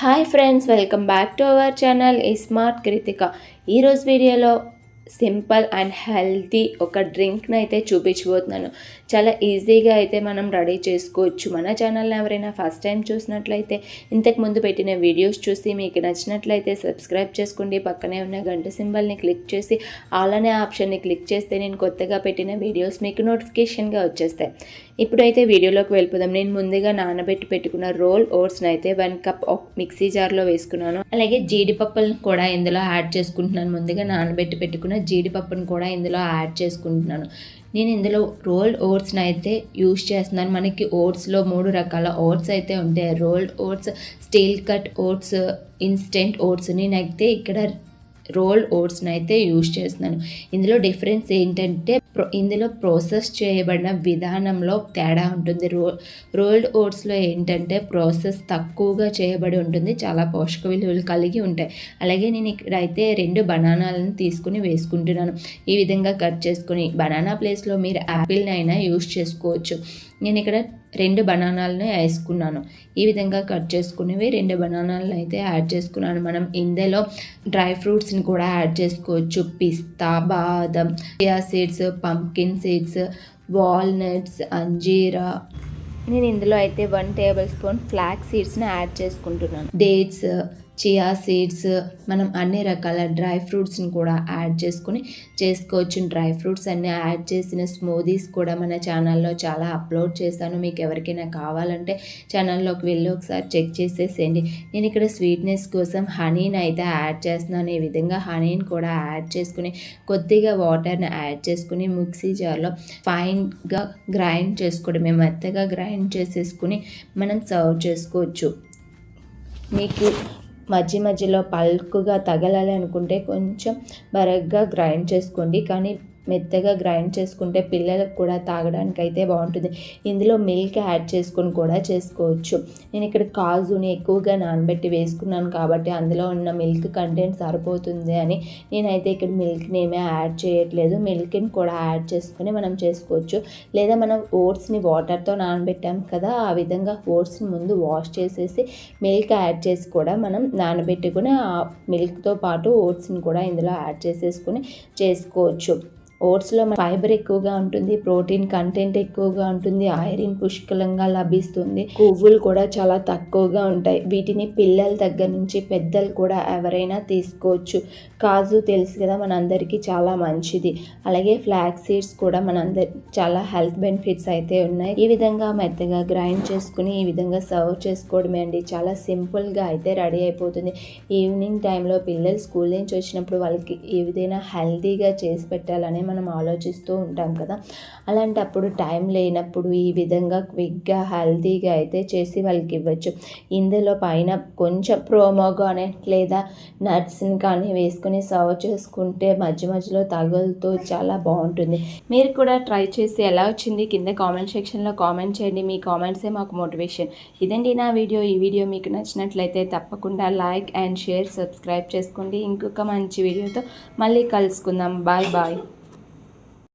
Hi friends, welcome back to our channel Ismart Krithikaa. ఈరోజు వీడియోలో simple and healthy ఒక డ్రింక్ని అయితే చూపించబోతున్నాను. చాలా ఈజీగా అయితే మనం రెడీ చేసుకోవచ్చు. మన ఛానల్ని ఎవరైనా ఫస్ట్ టైం చూసినట్లయితే ఇంతకుముందు పెట్టిన వీడియోస్ చూసి మీకు నచ్చినట్లయితే సబ్స్క్రైబ్ చేసుకోండి. పక్కనే ఉన్న గంట సింబల్ని క్లిక్ చేసి ఆల్ అనే ఆప్షన్ని క్లిక్ చేస్తే నేను కొత్తగా పెట్టిన వీడియోస్ మీకు నోటిఫికేషన్గా వచ్చేస్తాయి. ఇప్పుడైతే వీడియోలోకి వెళ్ళిపోదాం. నేను ముందుగా నానబెట్టి పెట్టుకున్న రోల్ ఓట్స్ని అయితే 1 కప్ మిక్సీ జార్లో వేసుకున్నాను. అలాగే జీడిపప్పులను కూడా ఇందులో యాడ్ చేసుకుంటున్నాను. ముందుగా నానబెట్టి పెట్టుకున్న జీడిపప్పును కూడా ఇందులో యాడ్ చేసుకుంటున్నాను. నేను ఇందులో రోల్డ్ ఓట్స్ని అయితే యూస్ చేస్తున్నాను. మనకి ఓట్స్లో 3 రకాల ఓట్స్ అయితే ఉంటాయి. Rolled oats, steel cut oats, instant oats. నేనైతే ఇక్కడ రోల్డ్ ఓట్స్ని అయితే యూజ్ చేస్తున్నాను. ఇందులో డిఫరెన్స్ ఏంటంటే ఇందులో ప్రాసెస్ చేయబడిన విధానంలో తేడా ఉంటుంది. రోల్డ్ ఓట్స్లో ఏంటంటే ప్రాసెస్ తక్కువగా చేయబడి ఉంటుంది, చాలా పోషక విలువలు కలిగి ఉంటాయి. అలాగే నేను ఇక్కడ అయితే 2 బనానాలను తీసుకుని వేసుకుంటున్నాను. ఈ విధంగా కట్ చేసుకుని, బనానా ప్లేస్లో మీరు యాపిల్ని అయినా యూజ్ చేసుకోవచ్చు. నేను ఇక్కడ 2 బనానాలను వేసుకున్నాను. ఈ విధంగా కట్ చేసుకునేవి 2 బనానాలను అయితే యాడ్ చేసుకున్నాను. మనం ఇందులో డ్రై ఫ్రూట్స్ని కూడా యాడ్ చేసుకోవచ్చు. పిస్తా, బాదం, chia seeds, pumpkin seeds, walnuts, అంజీరా. నేను ఇందులో అయితే 1 టేబుల్ స్పూన్ ఫ్లాక్స్ సీడ్స్ని యాడ్ చేసుకుంటున్నాను. డేట్స్, చియా సీడ్స్, మనం అన్ని రకాల డ్రై ఫ్రూట్స్ని కూడా యాడ్ చేసుకుని చేసుకోవచ్చు. డ్రై ఫ్రూట్స్ అన్నీ యాడ్ చేసిన స్మూదీస్ కూడా మన ఛానల్లో చాలా అప్లోడ్ చేశాను. మీకు ఎవరికైనా కావాలంటే ఛానల్లోకి వెళ్ళి ఒకసారి చెక్ చేసేసేయండి. నేను ఇక్కడ స్వీట్నెస్ కోసం హనీని అయితే యాడ్ చేస్తున్నాను. ఈ విధంగా హనీని కూడా యాడ్ చేసుకుని కొద్దిగా వాటర్ని యాడ్ చేసుకుని మిక్సీ జార్లో ఫైన్గా గ్రైండ్ చేసుకోవడమే. మెత్తగా గ్రైండ్ చేసేసుకుని మనం సర్వ్ చేసుకోవచ్చు. మీకు మధ్యలో పల్కుగా తగలాలి అనుకుంటే కొంచెం బరగ్గా గ్రైండ్ చేసుకోండి. కానీ మెత్తగా గ్రైండ్ చేసుకుంటే పిల్లలకు కూడా తాగడానికి అయితే బాగుంటుంది. ఇందులో మిల్క్ యాడ్ చేసుకొని కూడా చేసుకోవచ్చు. నేను ఇక్కడ కాజుని ఎక్కువగా నానబెట్టి వేసుకున్నాను కాబట్టి అందులో ఉన్న మిల్క్ కంటెంట్ సరిపోతుంది అని నేనైతే ఇక్కడ మిల్క్ని ఏమీ యాడ్ చేయట్లేదు. మిల్క్ని కూడా యాడ్ చేసుకొని మనం చేసుకోవచ్చు. లేదా మనం ఓట్స్ని వాటర్తో నానబెట్టాం కదా, ఆ విధంగా ఓట్స్ని ముందు వాష్ చేసేసి మిల్క్ యాడ్ చేసి కూడా మనం నానబెట్టుకుని ఆ మిల్క్తో పాటు ఓట్స్ని కూడా ఇందులో యాడ్ చేసేసుకొని చేసుకోవచ్చు. ఓట్స్లో ఫైబర్ ఎక్కువగా ఉంటుంది, ప్రోటీన్ కంటెంట్ ఎక్కువగా ఉంటుంది, ఐరన్ పుష్కలంగా లభిస్తుంది, కొవ్వులు కూడా చాలా తక్కువగా ఉంటాయి. వీటిని పిల్లల దగ్గర నుంచి పెద్దలు కూడా ఎవరైనా తీసుకోవచ్చు. కాజు తెలుసు కదా, మనందరికీ చాలా మంచిది. అలాగే ఫ్లాక్స్ సీడ్స్ కూడా చాలా హెల్త్ బెనిఫిట్స్ అయితే ఉన్నాయి. ఈ విధంగా మెత్తగా గ్రైండ్ చేసుకుని ఈ విధంగా సర్వ్ చేసుకోవడమే అండి. చాలా సింపుల్గా అయితే రెడీ అయిపోతుంది. ఈవినింగ్ టైంలో పిల్లలు స్కూల్ నుంచి వచ్చినప్పుడు వాళ్ళకి ఏదైనా హెల్తీగా చేసి పెట్టాలని మనం ఆలోచిస్తూ ఉంటాం కదా, అలాంటప్పుడు టైం లేనప్పుడు ఈ విధంగా క్విక్గా హెల్తీగా అయితే చేసి వాళ్ళకి ఇవ్వచ్చు. ఇందులో పైన కొంచెం ప్రోమోగానే లేదా నట్స్ని కానీ వేసుకొని సర్వ్ చేసుకుంటే మధ్యలో తగులుతూ చాలా బాగుంటుంది. మీరు కూడా ట్రై చేసి ఎలా వచ్చింది కింద కామెంట్ సెక్షన్లో కామెంట్ చేయండి. మీ కామెంట్సే మాకు మోటివేషన్. ఇదండి నా వీడియో. ఈ వీడియో మీకు నచ్చినట్లయితే తప్పకుండా లైక్ అండ్ షేర్, సబ్స్క్రైబ్ చేసుకోండి. ఇంకొక మంచి వీడియోతో మళ్ళీ కలుసుకుందాం. Bye bye.